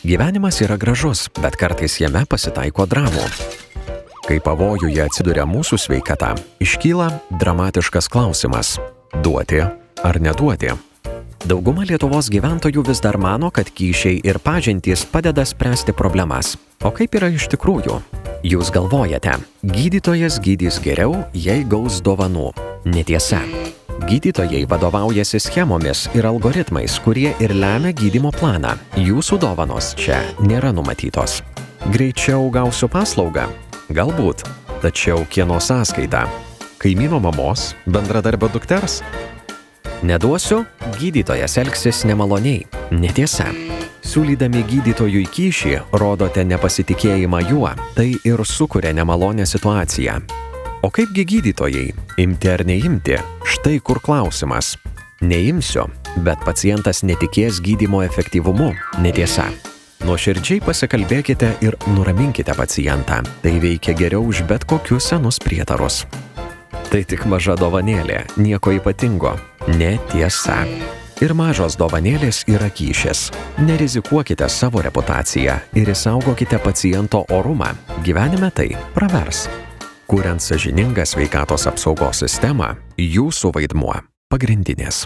Gyvenimas yra gražus, bet kartais jame pasitaiko dramų. Kai pavojuje atsiduria mūsų sveikata, iškyla dramatiškas klausimas – duoti ar neduoti? Dauguma Lietuvos gyventojų vis dar mano, kad kyšiai ir pažintys padeda spręsti problemas. O kaip yra iš tikrųjų? Jūs galvojate, gydytojas gydys geriau, jei gaus dovanų. Netiesa. Gydytojai vadovaujasi schemomis ir algoritmais, kurie ir lemia gydymo planą. Jūsų dovanos čia nėra numatytos. Greičiau gausiu paslaugą? Galbūt. Tačiau kieno sąskaita? Kaimyno mamos? Bendradarbio dukters? Neduosiu, gydytojas elgsis nemaloniai. Netiesa. Siūlydami gydytojui kyšį, rodote nepasitikėjimą juo, tai ir sukuria nemalonę situaciją. O kaipgi gydytojai? Imti ar neimti? Štai kur klausimas. Neimsiu, bet pacientas netikės gydymo efektyvumu. Netiesa. Nuoširdžiai pasikalbėkite ir nuraminkite pacientą. Tai veikia geriau už bet kokius senus prietarus. Tai tik maža dovanėlė, nieko ypatingo. Netiesa. Ir mažos dovanėlės yra kyšis. Nerizikuokite savo reputaciją ir išsaugokite paciento orumą. Gyvenime tai pravers. Kuriant sąžiningą sveikatos apsaugos sistemą, jūsų vaidmuo pagrindinis.